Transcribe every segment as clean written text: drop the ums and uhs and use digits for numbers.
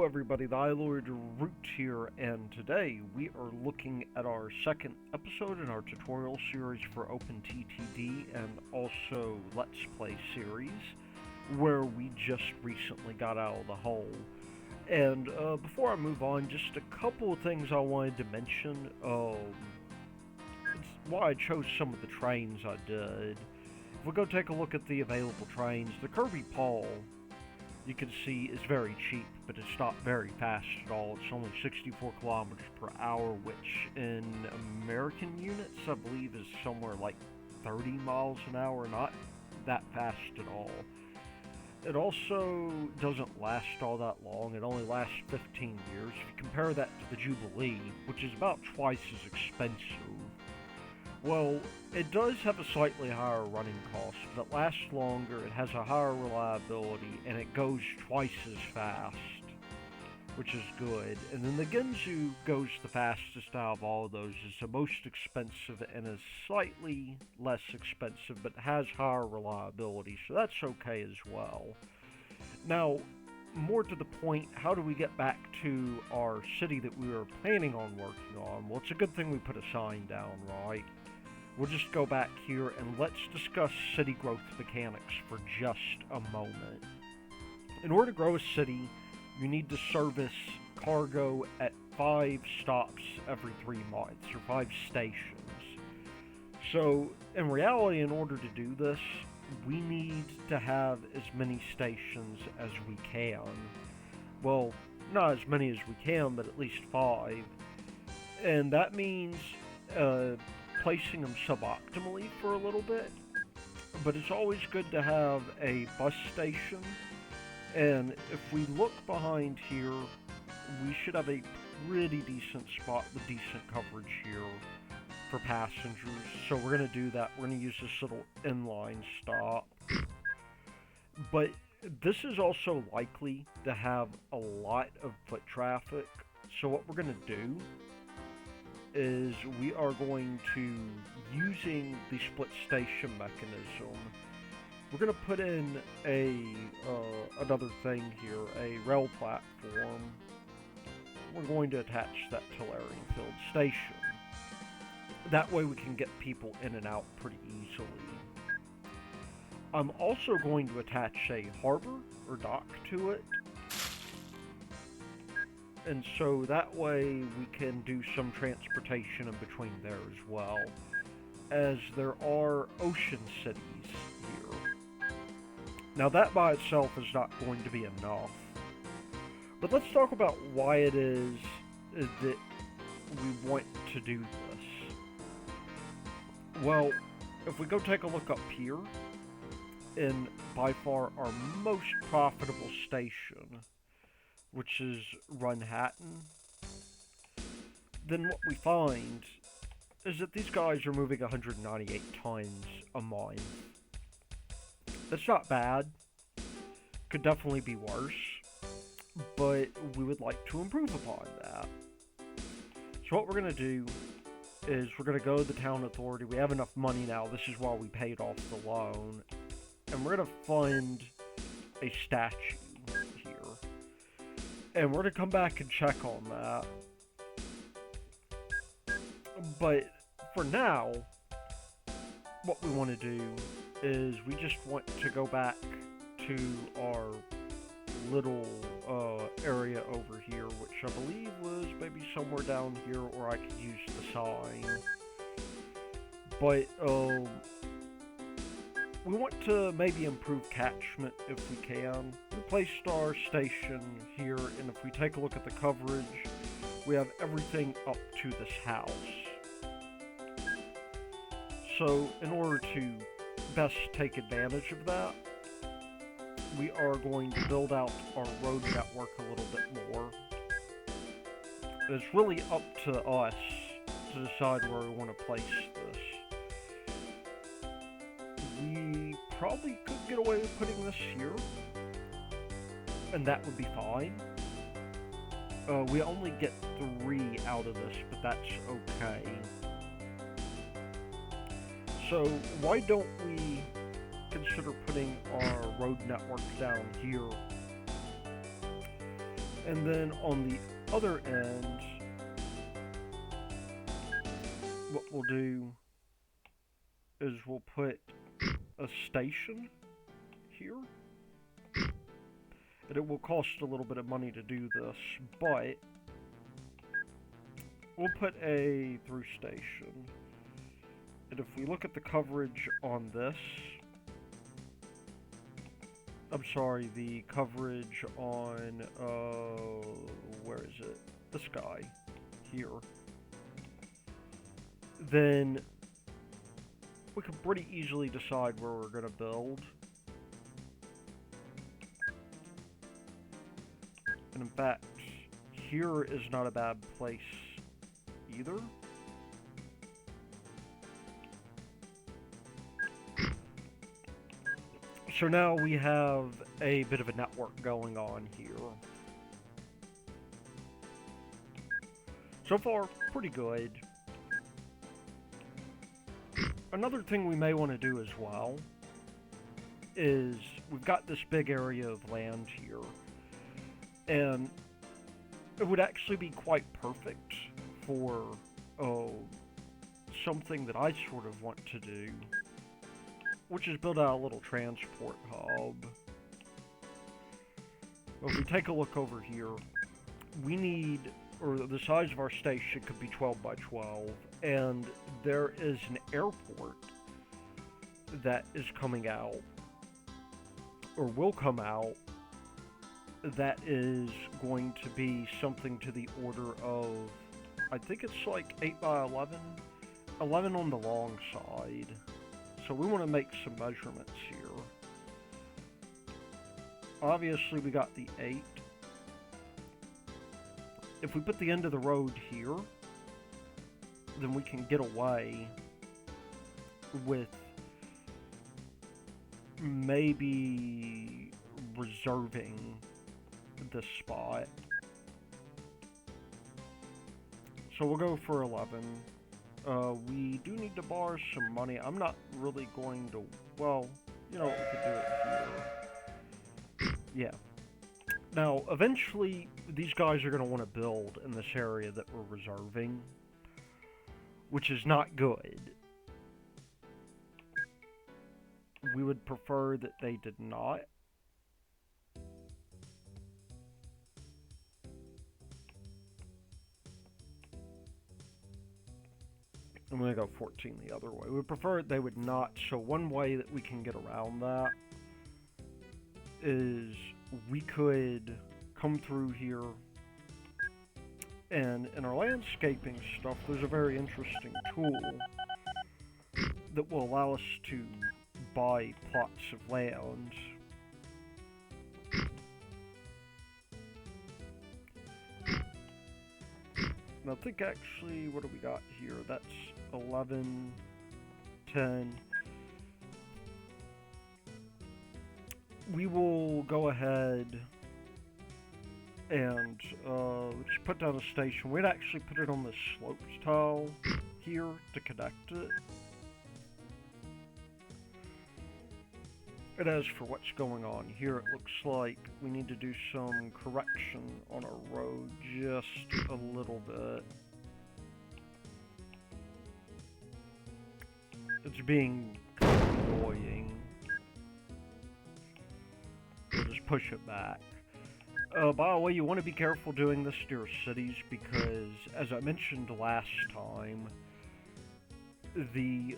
everybody, the iLord Root here, and today we are looking at our second episode in our tutorial series for OpenTTD and also Let's Play series, where we just recently got out of the hole. And before I move on, just a couple of things I wanted to mention. It's why I chose some of the trains I did. If we go take a look at the available trains, the Kirby Paul, you can see, is very cheap, but it's not very fast at all. It's only 64 kilometers per hour, which in American units, I believe, is somewhere like 30 miles an hour, not that fast at all. It also doesn't last all that long. It only lasts 15 years. If you compare that to the Jubilee, which is about twice as expensive, well, it does have a slightly higher running cost, but it lasts longer, it has a higher reliability, and it goes twice as fast, which is good. And then the Ginzu goes the fastest out of all of those, is the most expensive and is slightly less expensive, but has higher reliability, so that's okay as well. Now, more to the point, how do we get back to our city that we were planning on working on? Well, it's a good thing we put a sign down, right? We'll just go back here and let's discuss city growth mechanics for just a moment. In order to grow a city, you need to service cargo at 5 stops every 3 months, or 5 stations. So, in reality, in order to do this, we need to have as many stations as we can. Well, not as many as we can, but at least 5. And that means, placing them suboptimally for a little bit, but it's always good to have a bus station. And if we look behind here, we should have a pretty decent spot with decent coverage here for passengers. So we're going to do that. We're going to use this little inline stop. But this is also likely to have a lot of foot traffic. So what we're going to do is we are going to, using the split station mechanism, we're going to put in another thing here, a rail platform. We're going to attach that to Field Station. That way we can get people in and out pretty easily. I'm also going to attach a harbor or dock to it. And so that way we can do some transportation in between there as well, as there are ocean cities here. Now that by itself is not going to be enough. But let's talk about why it is that we want to do this. Well, if we go take a look up here, in by far our most profitable station, which is Runhattan, then what we find is that these guys are moving 198 tons a month. That's not bad. Could definitely be worse, but we would like to improve upon that. So what we're going to do is we're going to go to the town authority. We have enough money now. This is why we paid off the loan. And we're going to fund a statue here. And we're going to come back and check on that. But for now, what we want to do is we just want to go back to our little area over here, which I believe was maybe somewhere down here, or I could use the sign. But we want to maybe improve catchment if we can. We placed our station here, and if we take a look at the coverage, we have everything up to this house. So in order to best take advantage of that, we are going to build out our road network a little bit more. It's really up to us to decide where we want to place this. We probably could get away with putting this here, and that would be fine. We only get 3 out of this, but that's okay. So why don't we consider putting our road network down here And then on the other end, what we'll do is we'll put a station here. And it will cost a little bit of money to do this, but we'll put a through station. And if we look at the coverage on this, I'm sorry, the coverage on, where is it? This guy, here. Then we can pretty easily decide where we're going to build. And in fact, here is not a bad place either. So now we have a bit of a network going on here. So far, pretty good. Another thing we may want to do as well is we've got this big area of land here, and it would actually be quite perfect for something that I sort of want to do, which is build out a little transport hub. If we take a look over here, we need, or the size of our station could be 12 by 12, and there is an airport that is coming out, or will come out, that is going to be something to the order of, I think it's like 8 by 11, 11 on the long side. So we want to make some measurements here. Obviously we got the 8. If we put the end of the road here, then we can get away with maybe reserving this spot. So we'll go for 11. We do need to borrow some money. I'm not really going to, well, you know, we could do it here. Yeah. Now, eventually, these guys are going to want to build in this area that we're reserving, which is not good. We would prefer that they did not. I'm going to go 14 the other way. We would prefer they would not. So one way that we can get around that is we could come through here, and in our landscaping stuff, there's a very interesting tool that will allow us to buy plots of land. And I think actually, what do we got here? That's 11, 10. We will go ahead and just put down a station. We'd actually put it on the slopes tile here to connect it. And as for what's going on here, it looks like we need to do some correction on our road just a little bit. It's being kind of annoying. We'll just push it back. By the way, you want to be careful doing this to your cities because, as I mentioned last time, it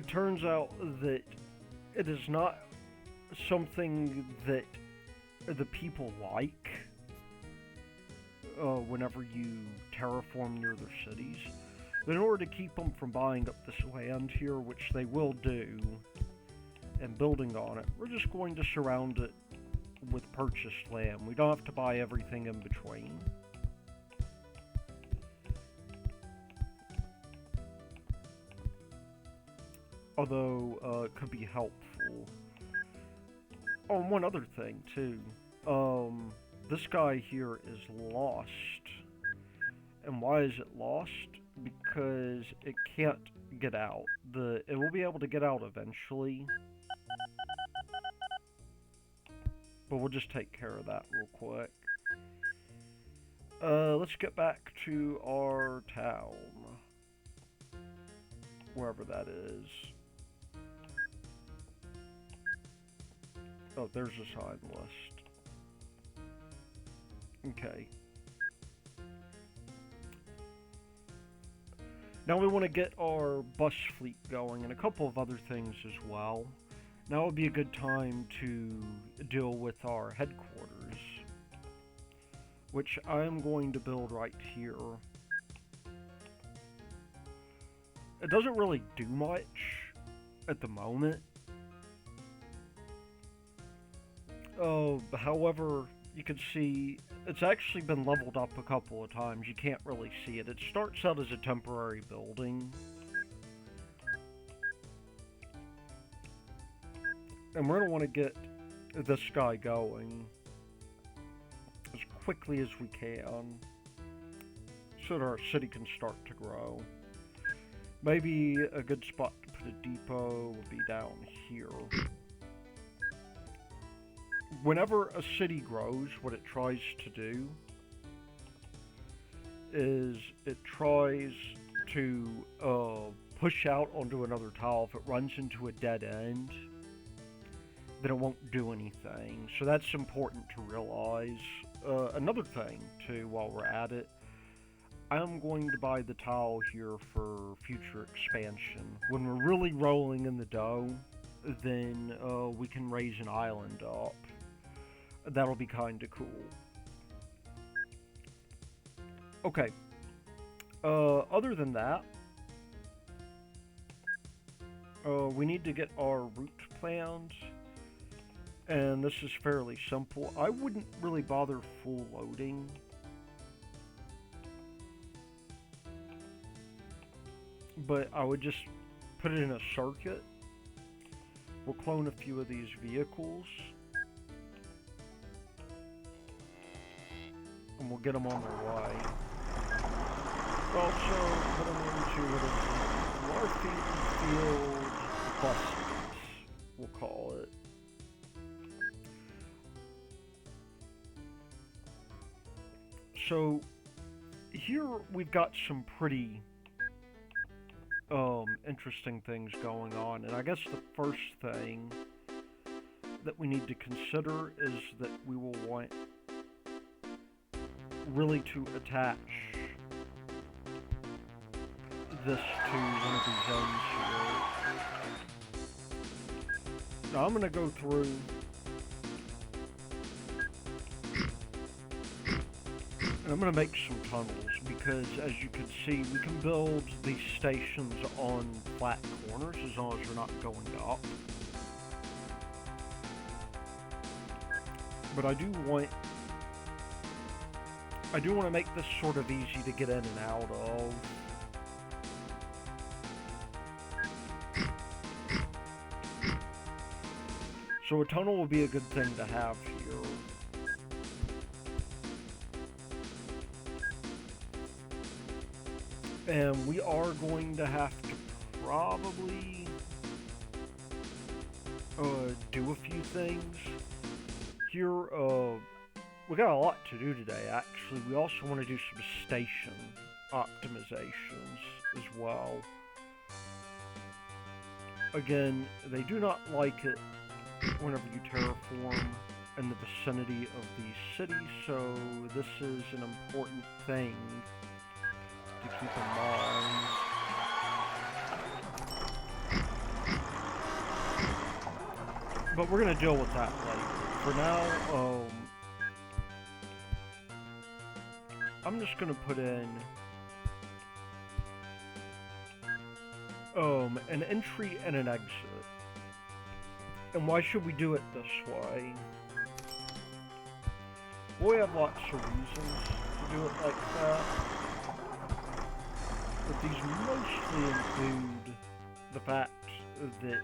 turns out that it is not something that the people like whenever you terraform near their cities. But in order to keep them from buying up this land here, which they will do, and building on it, we're just going to surround it with purchased land. We don't have to buy everything in between. Although, it could be helpful. Oh, and one other thing, too. This guy here is lost. And why is it lost? Because it can't get out. It will be able to get out eventually. But we'll just take care of that real quick. Let's get back to our town. Wherever that is. Oh, there's a sign list. Okay. Now we want to get our bus fleet going and a couple of other things as well. Now would be a good time to deal with our headquarters, which I'm going to build right here. It doesn't really do much at the moment. However, you can see it's actually been leveled up a couple of times. You can't really see it. It starts out as a temporary building. And we're going to want to get this guy going as quickly as we can so that our city can start to grow. Maybe a good spot to put a depot would be down here. Whenever a city grows, what it tries to do is it tries to push out onto another tile. If it runs into a dead end, then it won't do anything. So that's important to realize. Another thing, too, while we're at it, I'm going to buy the tile here for future expansion. When we're really rolling in the dough, then we can raise an island up. That'll be kind of cool. Okay. Other than that, we need to get our route planned. And this is fairly simple. I wouldn't really bother full loading. But I would just put it in a circuit. We'll clone a few of these vehicles. And we'll get them on their way. We'll also put them into Warfield buses, we'll call it. So here we've got some pretty interesting things going on, and I guess the first thing that we need to consider is that we will want really to attach this to one of these ends here. Now I'm going to go through and I'm going to make some tunnels because, as you can see, we can build these stations on flat corners as long as we're not going up. But I do want to make this sort of easy to get in and out of. So a tunnel will be a good thing to have here. And we are going to have to probably do a few things. Here, we got a lot to do today, actually. We also want to do some station optimizations as well. Again, they do not like it whenever you terraform in the vicinity of these cities, so this is an important thing to keep in mind. But we're going to deal with that later. For now, I'm just going to put in an entry and an exit. And why should we do it this way? Well, we have lots of reasons to do it like that. But these mostly include the fact that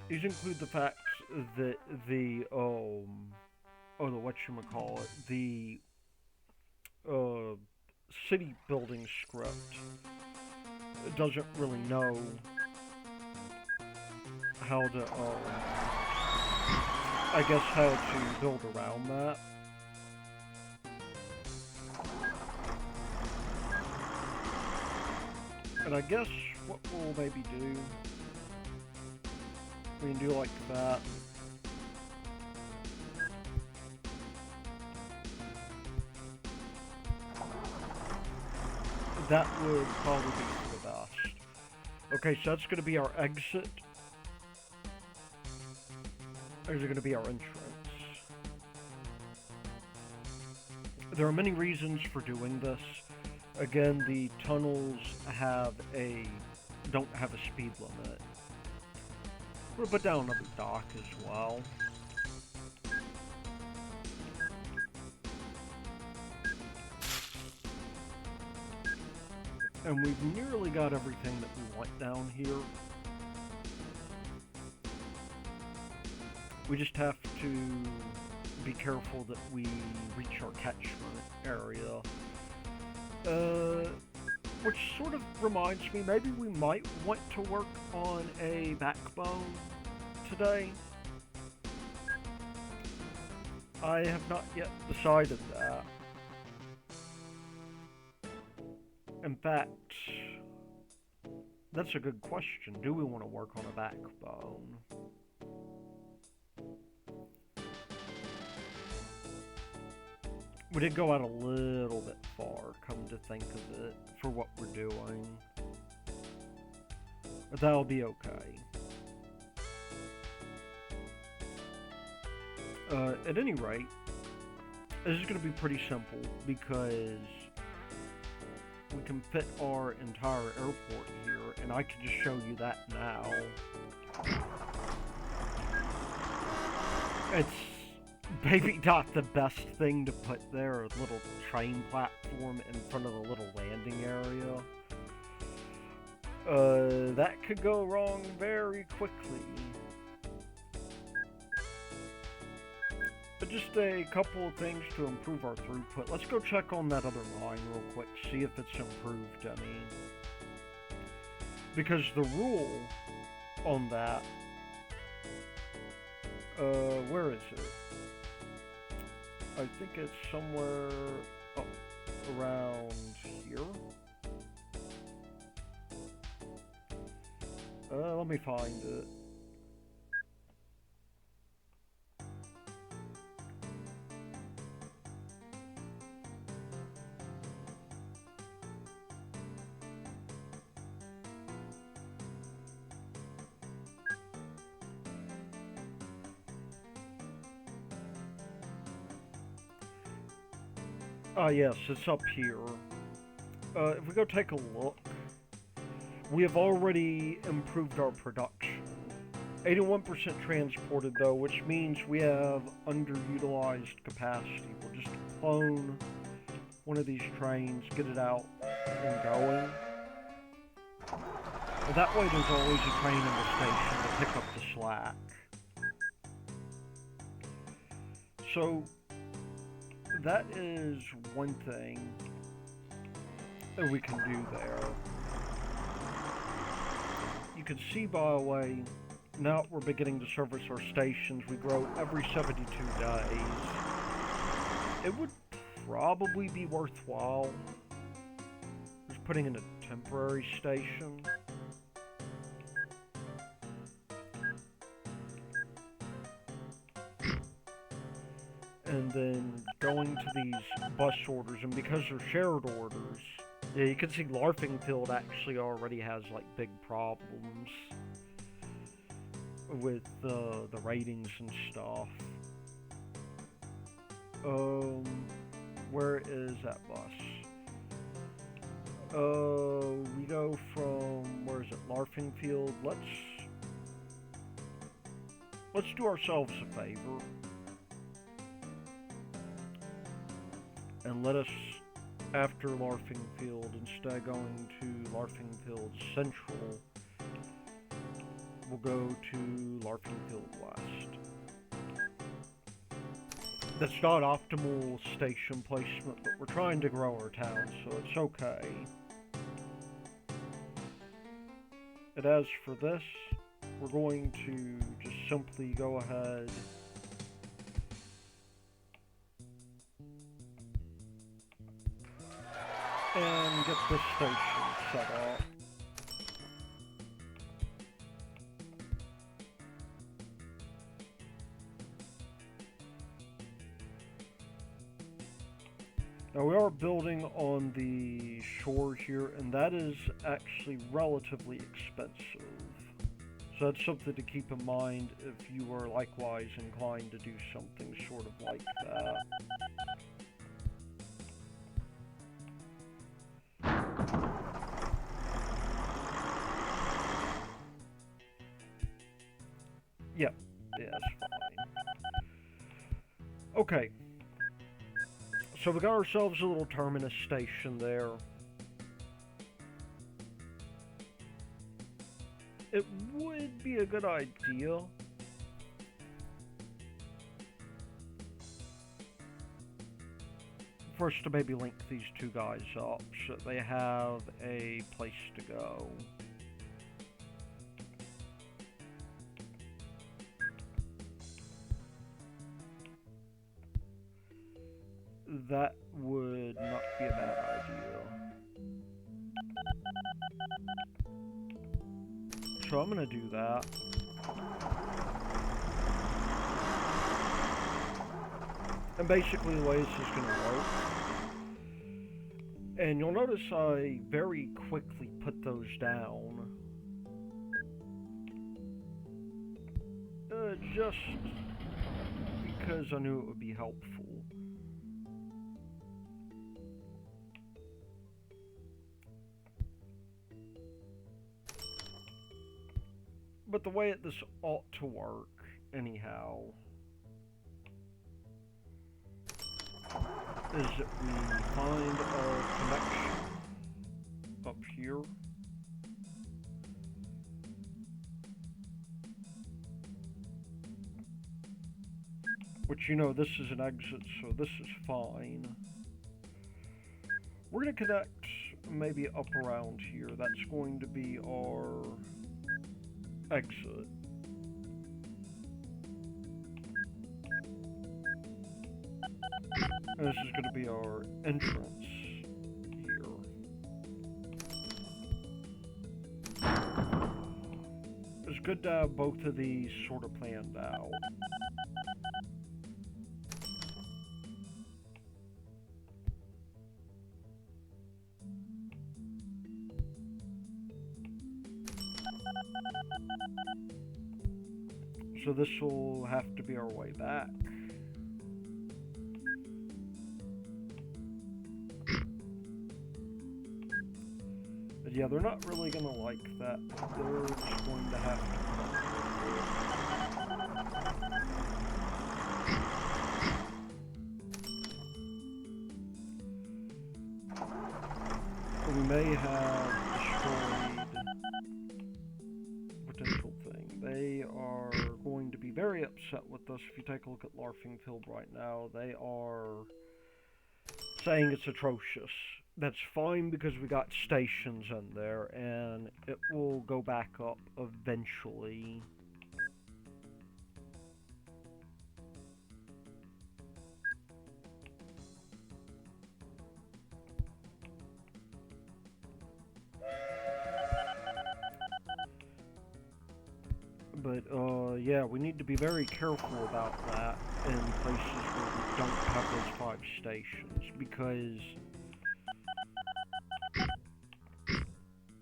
these include the fact that the whatchamacallit, the city building script doesn't really know how to I guess, how to build around that. And I guess what we'll maybe do, we can do like that. That would probably be for the best. Okay, so that's going to be our exit. Those are going to be our entrance. There are many reasons for doing this. Again, the tunnels don't have a speed limit. We'll put down another dock as well. And we've nearly got everything that we want down here. We just have to be careful that we reach our catchment area. Which sort of reminds me, maybe we might want to work on a backbone today. I have not yet decided that. In fact, that's a good question. Do we want to work on a backbone? We did go out a little bit far, come to think of it, for what we're doing. But that'll be okay. At any rate, this is going to be pretty simple because we can fit our entire airport here, and I can just show you that now. It's maybe not the best thing to put there, a little train platform in front of the little landing area. That could go wrong very quickly. But just a couple of things to improve our throughput. Let's go check on that other mine real quick, see if it's improved any. Because the rule on that, where is it? I think it's somewhere up around here. Let me find it. Yes, it's up here. If we go take a look, we have already improved our production. 81% transported though, which means we have underutilized capacity. We'll just clone one of these trains, get it out and going. And that way there's always a train in the station to pick up the slack. So that is one thing that we can do there. You can see, by the way, now we're beginning to service our stations. We grow every 72 days. It would probably be worthwhile just putting in a temporary station. And then going to these bus orders, and because they're shared orders, yeah, you can see Larfingfield actually already has like big problems with the ratings and stuff. Where is that bus? We go from, where is it, Larfingfield. Let's do ourselves a favor and let us, after Larfingfield, instead of going to Larfingfield Central, we'll go to Larfingfield West. That's not optimal station placement, but we're trying to grow our town, so it's okay. And as for this, we're going to just simply go ahead and get this station set up. Now we are building on the shore here, and that is actually relatively expensive. So that's something to keep in mind if you are likewise inclined to do something sort of like that. Yep, yeah, that's fine. Okay. So we got ourselves a little terminus station there. It would be a good idea for us to maybe link these two guys up so that they have a place to go. That would not be a bad idea. So I'm gonna do that. And basically the way this is gonna work, and you'll notice I very quickly put those down. Just because I knew it would be helpful. But the way this ought to work, anyhow, is that we find our connection up here. Which, you know, this is an exit, so this is fine. We're going to connect maybe up around here. That's going to be our exit. And this is going to be our entrance here. It's good to have both of these sort of planned out. So this will have to be our way back. But yeah, they're not really going to like that. They're just going to have to come up with it. We may have destroyed potential thing. They are going to be very upset with us. If you take a look at Larfingfield right now, they are saying it's atrocious. That's fine because we got stations in there, and it will go back up eventually. But, yeah, we need to be very careful about that in places where we don't have those 5 stations, because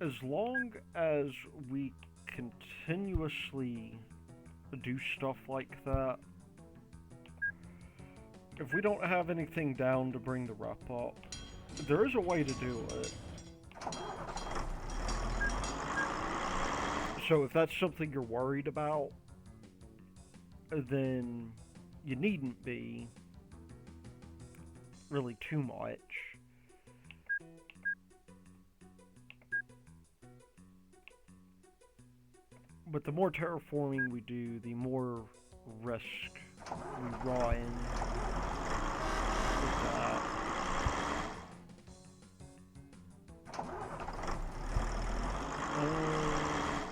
as long as we continuously do stuff like that, if we don't have anything down to bring the rep up, there is a way to do it. So if that's something you're worried about, then you needn't be really too much. But the more terraforming we do, the more risk we run with that.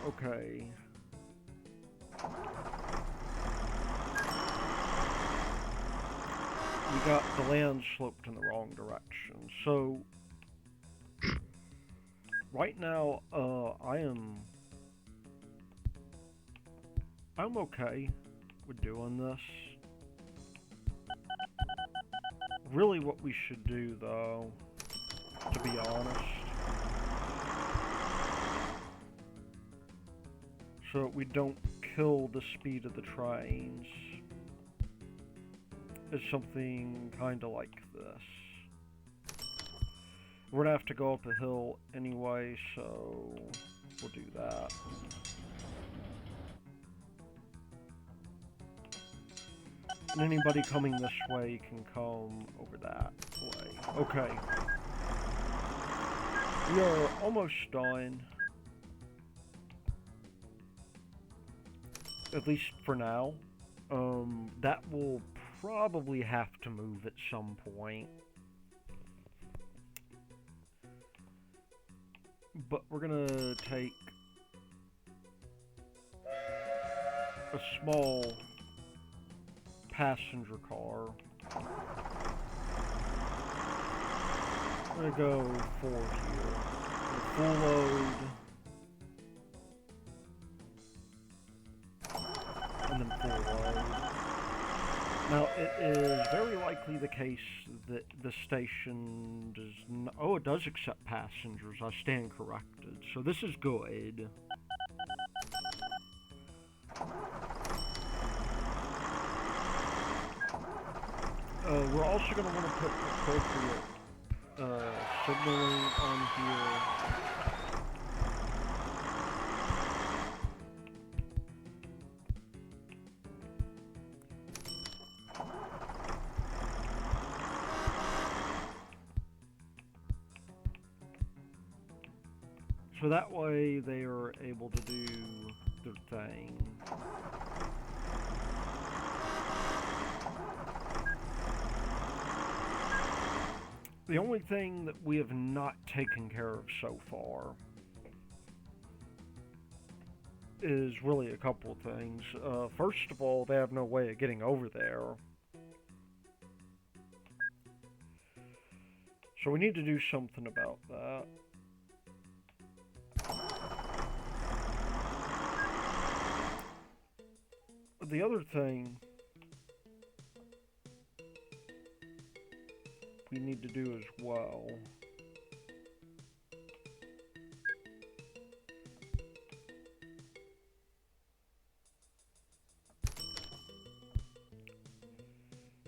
Okay. We got the land sloped in the wrong direction, so Right now, I'm okay with doing this. Really what we should do, though, to be honest, so that we don't kill the speed of the trains, is something kinda like this. We're gonna have to go up a hill anyway, so we'll do that. And anybody coming this way can come over that way. Okay. We are almost done. At least for now. That will probably have to move at some point. But we're gonna take a small passenger car. I'm gonna go 4 here. Full load. And then full load. Now, it is very likely the case that the station does not... Oh, it does accept passengers. I stand corrected. So this is good. We're also going to want to put appropriate signaling on here. So that way they are able to do their thing. The only thing that we have not taken care of so far is really a couple of things. First of all, they have no way of getting over there. So we need to do something about that. The other thing we need to do as well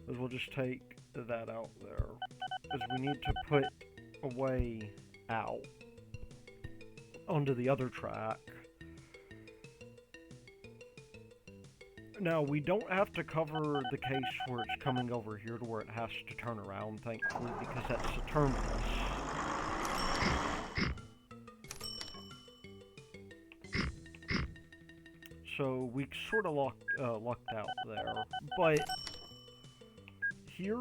is we'll just take that out there, because we need to put a way out onto the other track. Now, we don't have to cover the case where it's coming over here to where it has to turn around, thankfully, because that's the terminus. So we sort of lucked out there. But here,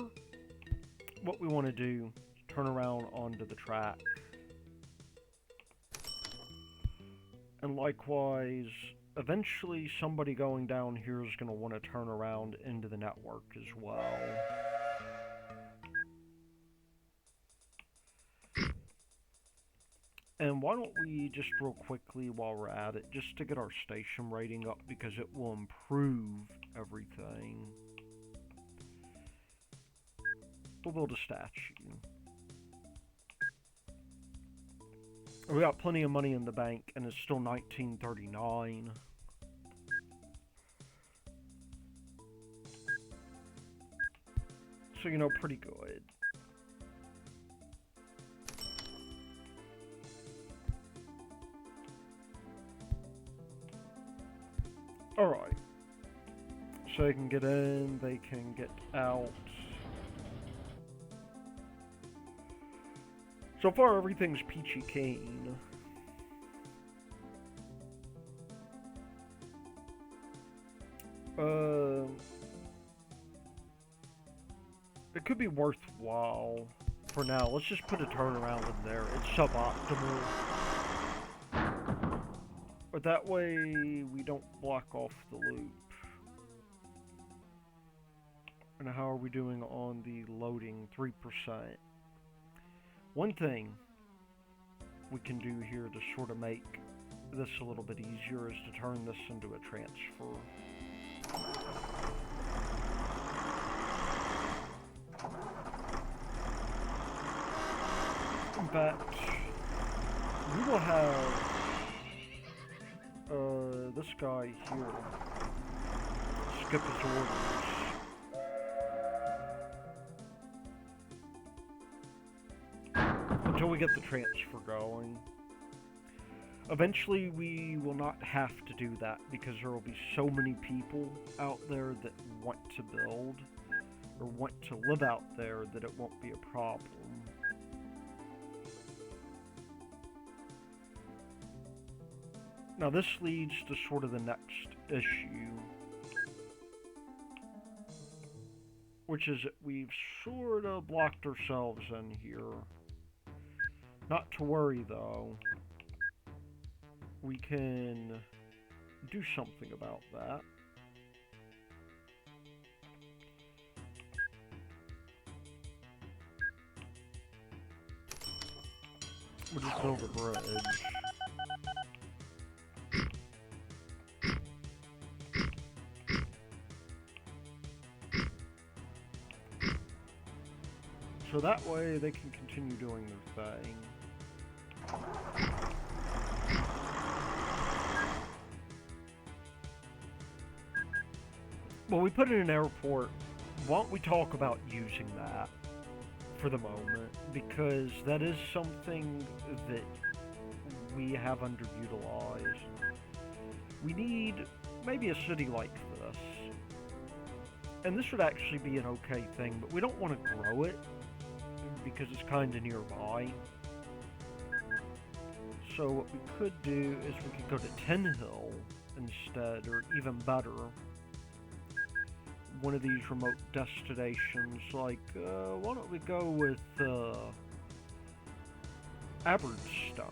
what we want to do is turn around onto the track. And likewise, eventually somebody going down here is going to want to turn around into the network as well. And why don't we just real quickly while we're at it, just to get our station rating up, because it will improve everything. We'll build a statue. We got plenty of money in the bank, and it's still 1939. So, you know, pretty good. Alright. So they can get in, they can get out. So far, everything's peachy keen. It could be worthwhile for now. Let's just put a turnaround in there. It's suboptimal. But that way, we don't block off the loop. And how are we doing on the loading? 3%. One thing we can do here to sort of make this a little bit easier is to turn this into a transfer. But we will have this guy here skip his orders. Until we get the transfer going. Eventually we will not have to do that because there will be so many people out there that want to build or want to live out there that it won't be a problem. Now this leads to sort of the next issue, which is that we've sort of blocked ourselves in here. Not to worry though, we can do something about that. We'll just build a bridge. So that way they can continue doing their thing. Well, we put in an airport. Why don't we talk about using that for the moment? Because that is something that we have underutilized. We need maybe a city like this. And this would actually be an okay thing, but we don't want to grow it because it's kind of nearby. So what we could do is we could go to Tin Hill instead, or even better, one of these remote destinations, like, why don't we go with, Aberdstone?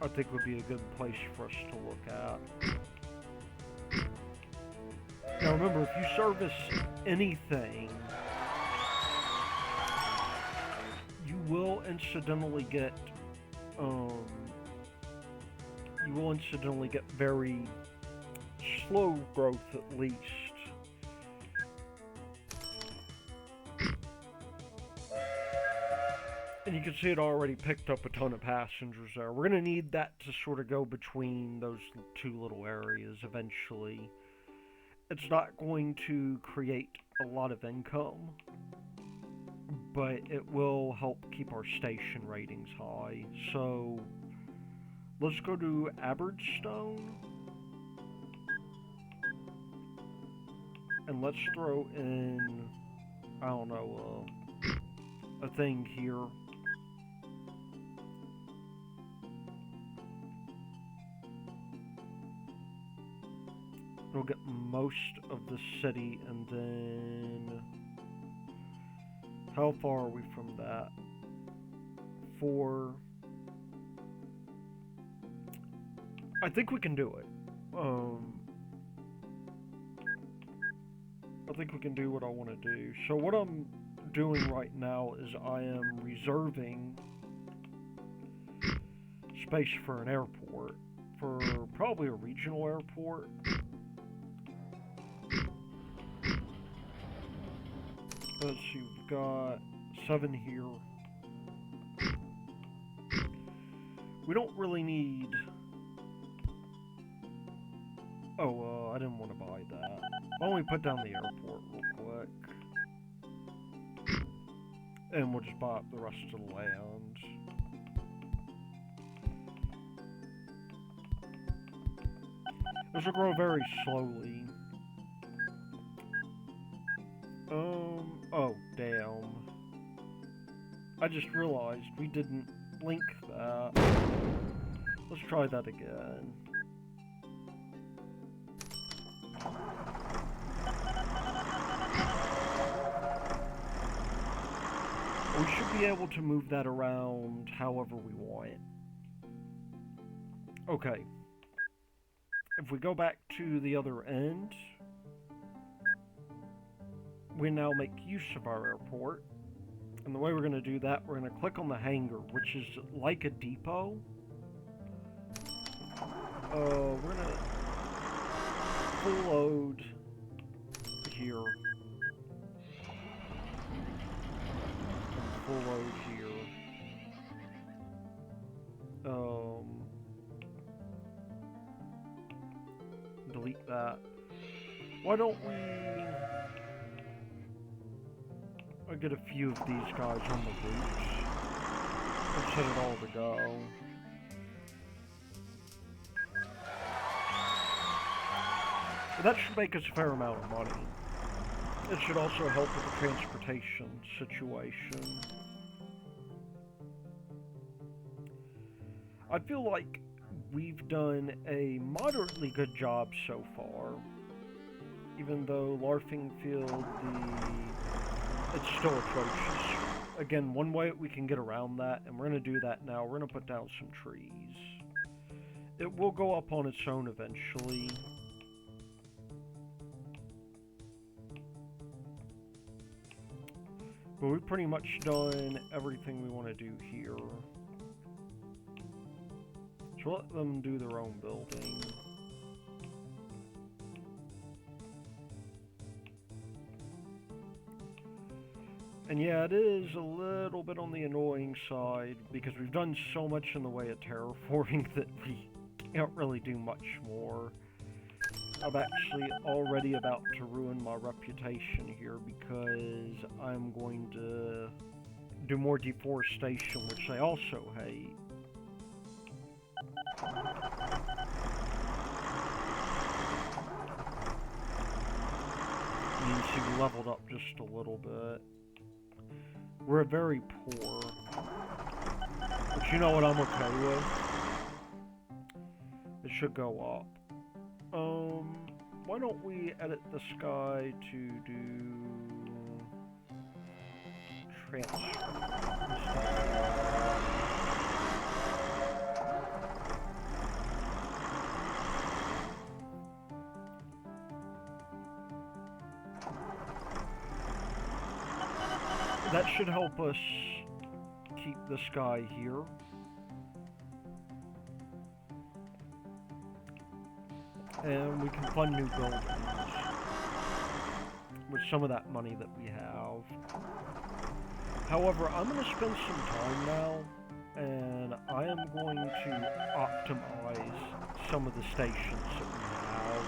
I think would be a good place for us to look at. Now remember, if you service anything, you will incidentally get, very slow growth at least. And you can see it already picked up a ton of passengers there. We're going to need that to sort of go between those two little areas eventually. It's not going to create a lot of income, but it will help keep our station ratings high. So let's go to Aberdstone. And let's throw in, I don't know, a thing here. We'll get most of the city, and then how far are we from that? 4. I think we can do it. I think we can do what I want to do. So what I'm doing right now is I am reserving space for an airport, for probably a regional airport. Let's see, we've got 7 here. We don't really need... Oh, I didn't want to buy that. Why don't we put down the airport real quick? And we'll just buy up the rest of the land. This will grow very slowly. Oh, damn. I just realized we didn't link that. Let's try that again. We should be able to move that around however we want. Okay. If we go back to the other end, we now make use of our airport, And the way we're going to do that, we're going to click on the hangar, which is like a depot. We're going to full load here. And full load here. Delete that. Why don't we... I'll get a few of these guys on the roofs and set it all to go. That should make us a fair amount of money. It should also help with the transportation situation. I feel like we've done a moderately good job so far. Even though Larfing Field, it's still atrocious. Again, one way we can get around that, and we're going to do that now, we're going to put down some trees. It will go up on its own eventually. But we've pretty much done everything we want to do here. So let them do their own building. And yeah, it is a little bit on the annoying side, because we've done so much in the way of terraforming that we can't really do much more. I'm actually already about to ruin my reputation here, because I'm going to do more deforestation, which I also hate. You can see we leveled up just a little bit. We're very poor. But you know what I'm okay with? It should go up. Why don't we edit this guy to do... transfer. That should help us keep this guy here. And we can fund new buildings with some of that money that we have. However, I'm going to spend some time now, and I am going to optimize some of the stations that we have.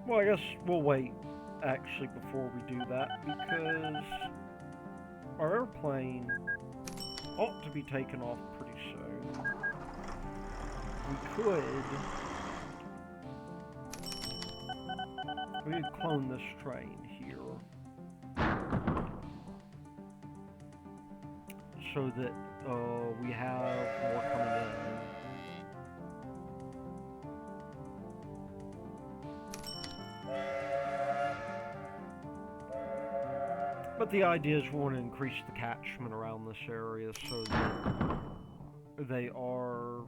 Well, I guess we'll wait, actually, before we do that, because our airplane ought to be taken off pretty soon. We could clone this train here so that we have more coming in. But the idea is we want to increase the catchment around this area so that they are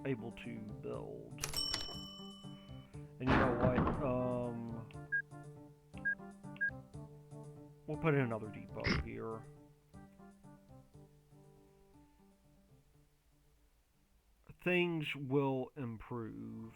able to build. And you know what? We'll put in another depot here. Things will improve.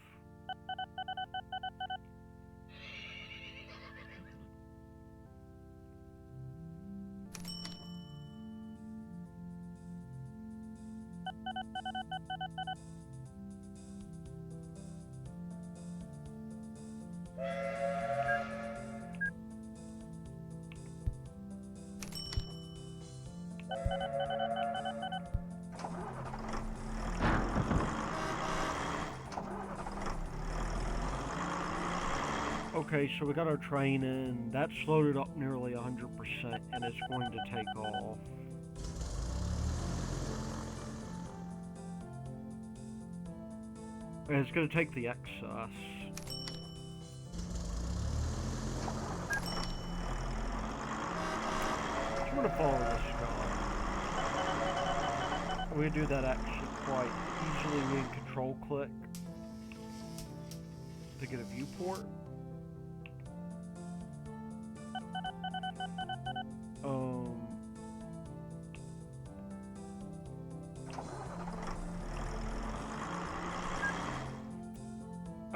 Okay, so we got our train in. That's loaded up nearly 100%, and it's going to take off. And it's going to take the excess. So I'm going to follow this guy. We can do that actually quite easily. We can control click to get a viewport.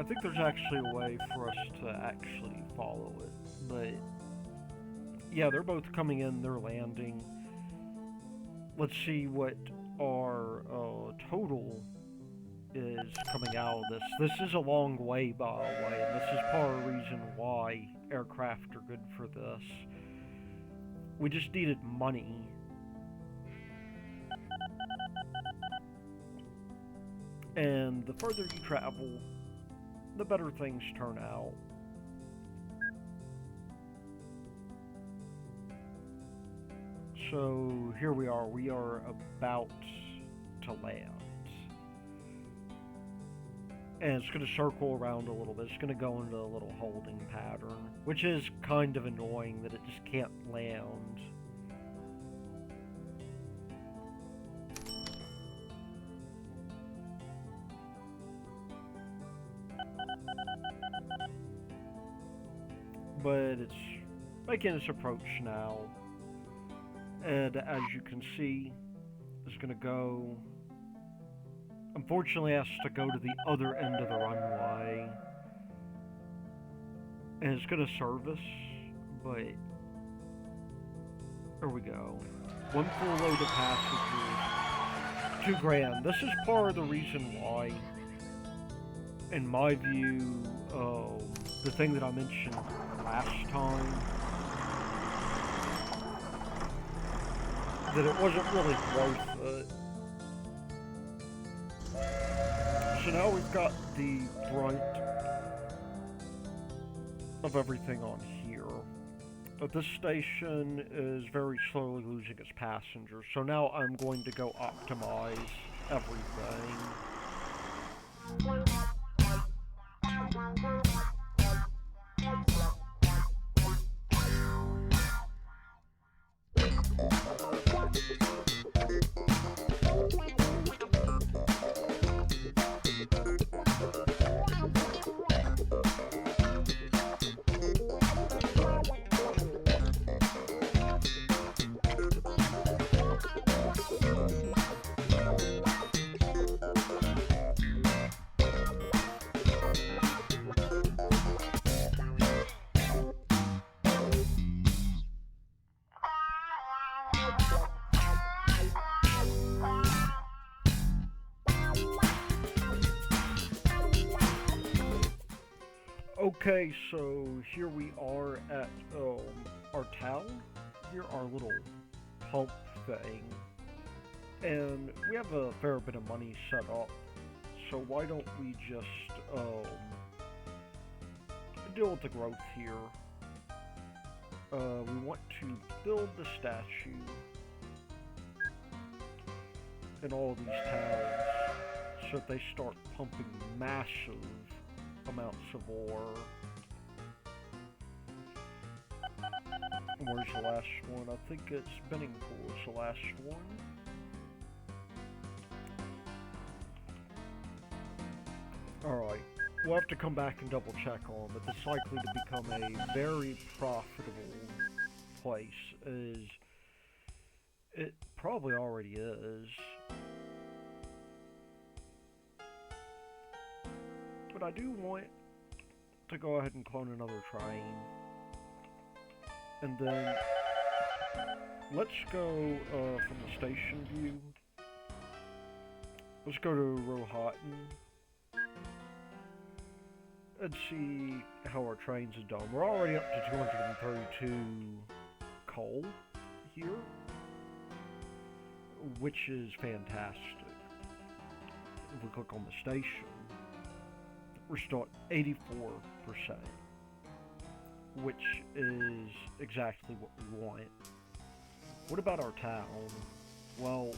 I think there's actually a way for us to actually follow it, but yeah, they're both coming in, they're landing. Let's see what our total is coming out of this. This is a long way, by the way, and this is part of the reason why aircraft are good for this. We just needed money. And the further you travel, the better things turn out. So here we are about to land. And it's going to circle around a little bit. It's going to go into a little holding pattern, which is kind of annoying that it just can't land. But it's making its approach now. And as you can see, it's going to go... Unfortunately, it has to go to the other end of the runway. And it's going to service, but... There we go. One full load of passengers. $2,000. This is part of the reason why, in my view, the thing that I mentioned last time, that it wasn't really worth it. So now we've got the brunt of everything on here. But this station is very slowly losing its passengers. So now I'm going to go optimize everything. Okay, so here we are at our town. Here, our little pump thing. And we have a fair bit of money set up. So why don't we just deal with the growth here. We want to build the statue in all these towns so that they start pumping massive amounts of ore. Where's the last one? I think it's Benningpool is the last one. Alright, we'll have to come back and double check on, but it's likely to become a very profitable place, as it probably already is. But I do want to go ahead and clone another train. And then let's go from the station view. Let's go to Rohatton and see how our trains are done. We're already up to 232 coal here, which is fantastic. If we click on the station, we're still at 84%, which is exactly what we want. What about our town? Well,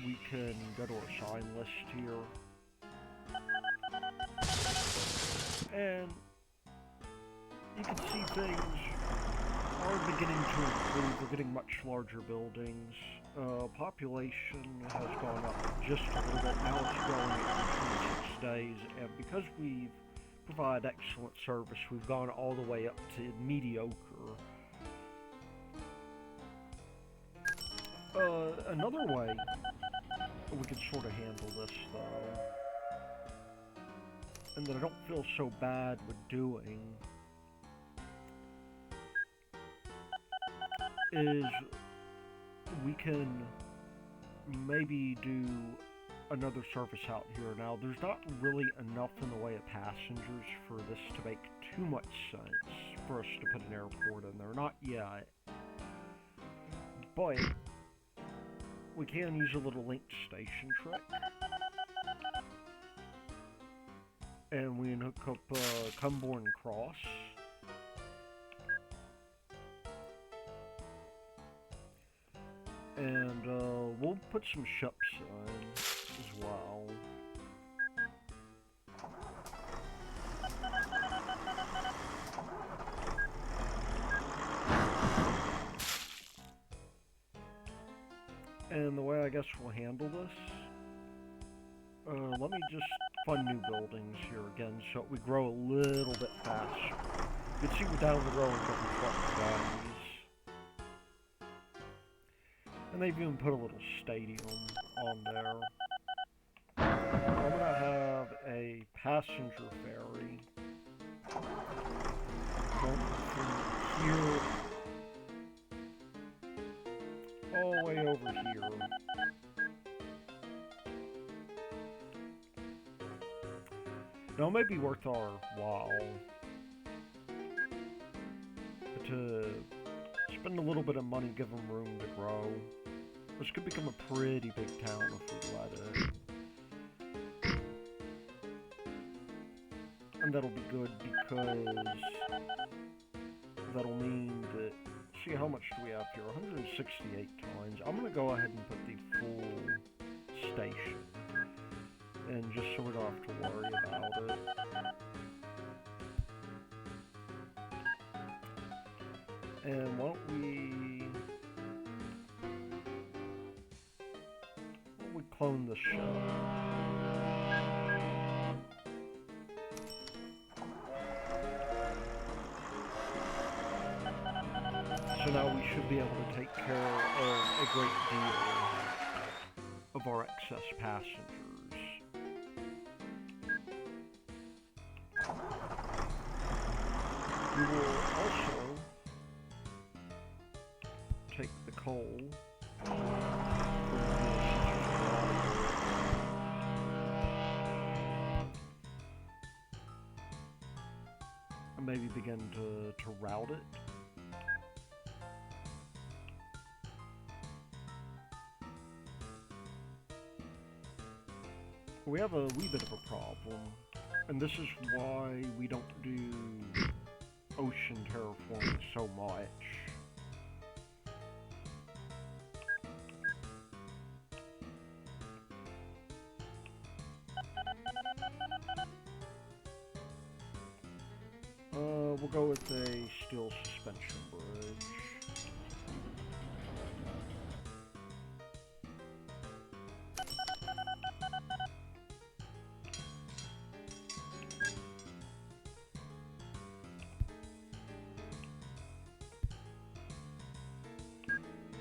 we can go to our sign list here. And you can see things are beginning to improve. We're getting much larger buildings. Population has gone up just a little bit. Now it's growing every 26 days. And because we've provided excellent service, we've gone all the way up to mediocre. Another way we could sort of handle this, though, and that I don't feel so bad with doing, is we can maybe do another service out here. Now, there's not really enough in the way of passengers for this to make too much sense for us to put an airport in there. Not yet. But we can use a little linked station trick. And we can hook up Cumborne Cross. And we'll put some ships in as well. And the way I guess we'll handle this, let me just fund new buildings here again so we grow a little bit faster. You can see we're down the road getting truck values. And they've even put a little stadium on there. I'm gonna have a passenger ferry going from here all the way over here. Now it may be worth our while to spend a little bit of money, give them room to grow. This could become a pretty big town if we let it. And that'll be good because that'll mean that, see how much do we have here, 168 tons. I'm going to go ahead and put the full station, and just so we don't have to worry about it. And why don't we clone the show? So now we should be able to take care of a great deal of our excess passengers. We will also take the coal and maybe begin to route it. We have a wee bit of a problem, and this is why we don't do ocean terraforming so much. We'll go with a steel suspension bridge.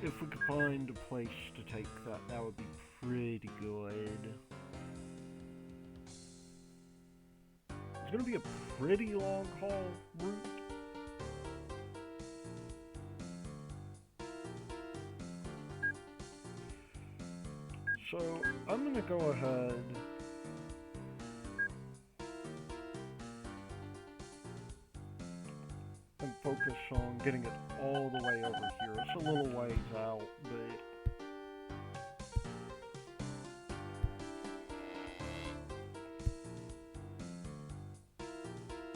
If we could find a place to take that, that would be pretty good. It's going to be a pretty long haul route. So I'm going to go ahead and focus on getting it all the way over here. It's a little ways out, but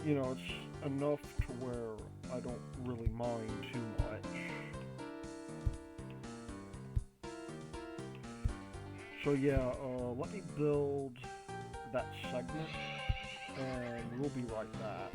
you know, it's enough to where I don't really mind too much. So yeah, let me build that segment, and we'll be right back.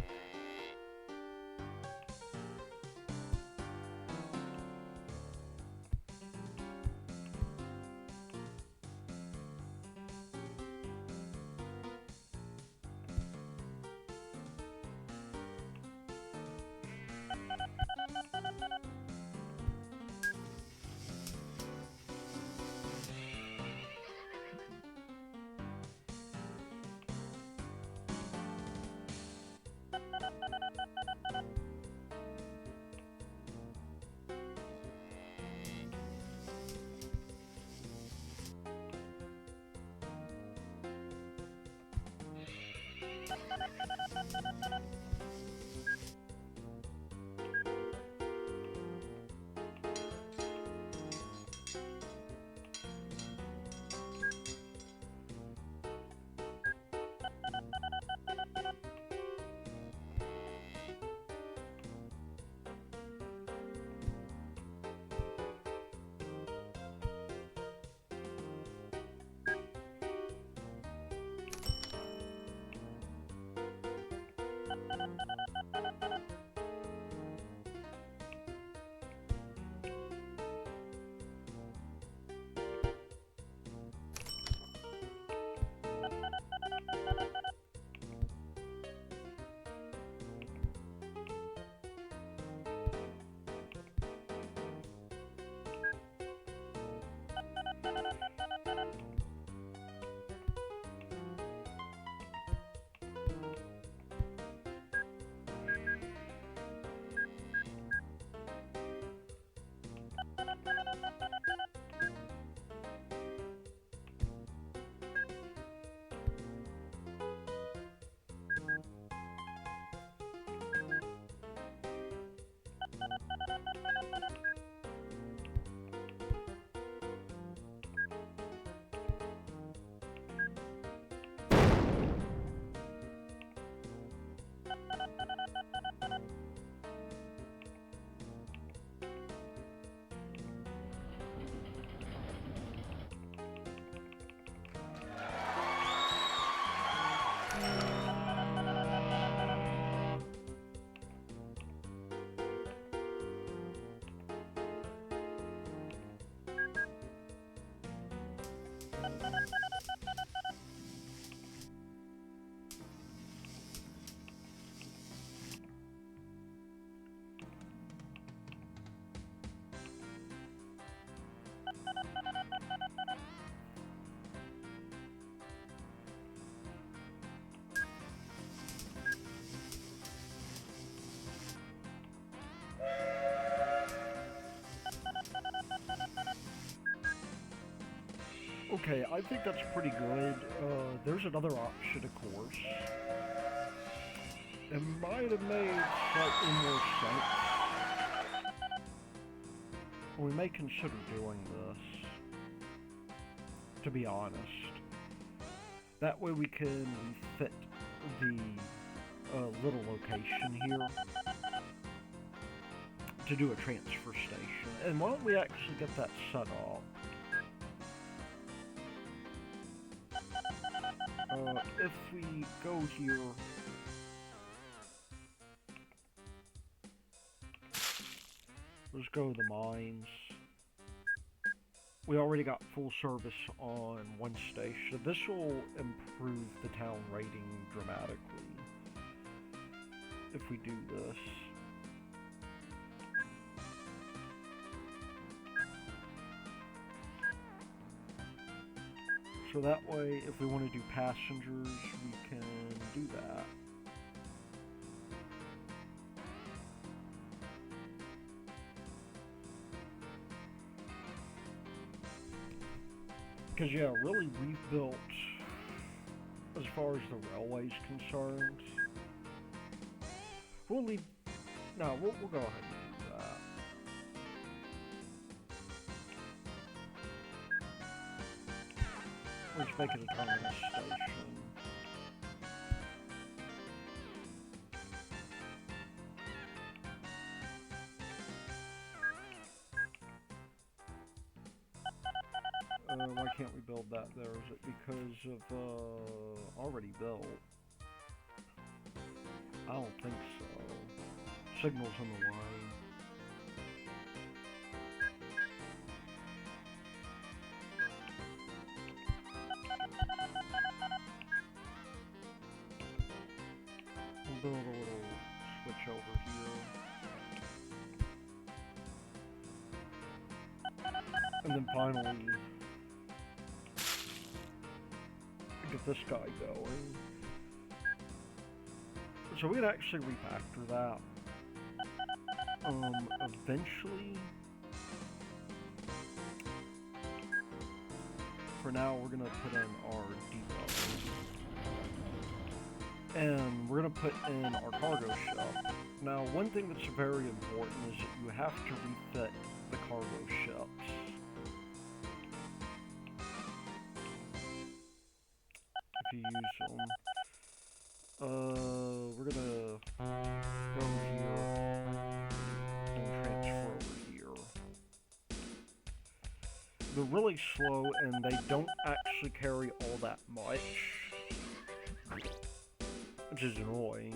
Okay, I think that's pretty good. There's another option, of course. It might have made slightly more sense. We may consider doing this, to be honest. That way we can refit the little location here to do a transfer station. And why don't we actually get that set up? If we go here, let's go to the mines. We already got full service on one station. This will improve the town rating dramatically if we do this. So that way, if we want to do passengers, we can do that. Because, yeah, really rebuilt as far as the railway's concerned. We'll leave... No, we'll go ahead and do that. Let's make it a terminus station. Why can't we build that there? Is it because of, already built? I don't think so. Signals in the line. We'll build a little switch over here. And then finally, get this guy going. So we can actually refactor that. Eventually. For now, we're gonna put in our depot. And we're gonna put in our cargo ship. Now, one thing that's very important is that you have to refit the cargo ships. If you use them. We're gonna go here and transfer over here. They're really slow and they don't actually carry all that much, which is annoying.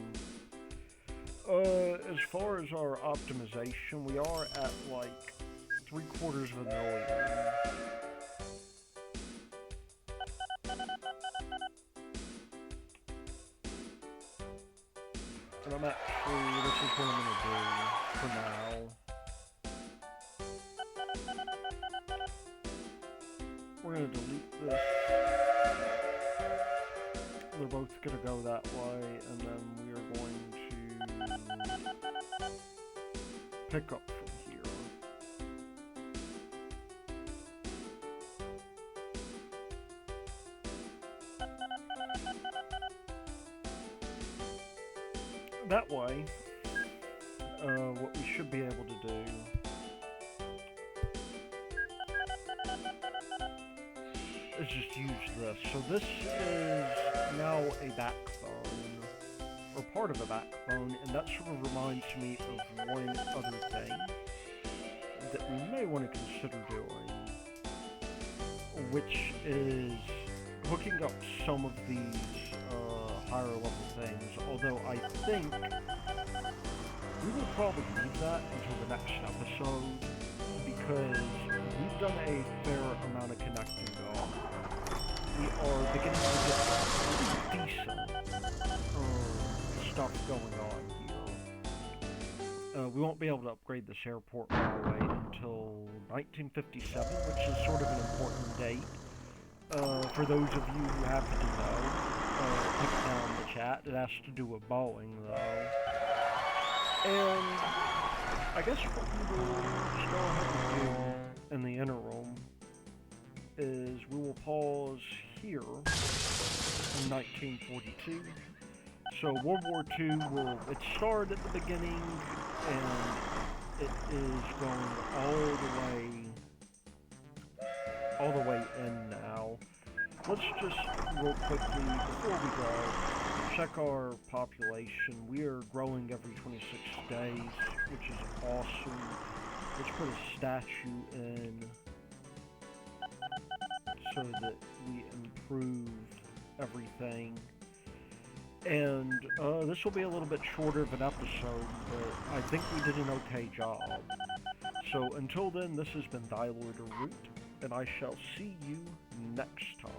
As far as our optimization, we are at like 750,000. And I'm actually, this is what I'm going to do for now. We're going to delete this. They're both going to go that way, and then we are going to pick up from here. That way, what we should be able to do is just use this. So this is now a backbone, or part of a backbone, and that sort of reminds me of one other thing that we may want to consider doing, which is hooking up some of these higher level things, although I think we will probably leave that until the next episode, because we've done a fair amount of connecting going. We are beginning to get pretty decent stuff going on here. We won't be able to upgrade this airport railway until 1957, which is sort of an important date. For those of you who happen to know, put it down in the chat. It has to do with Boeing, though. And I guess what we will just go ahead and do in the interim is we will pause here in 1942. So World War II it started at the beginning, and it is going all the way in now. Let's just real quickly, before we go, check our population. We are growing every 26 days, which is awesome. Let's put a statue in so that we improve everything. And this will be a little bit shorter of an episode, but I think we did an okay job. So until then, this has been Dilord Root, and I shall see you next time.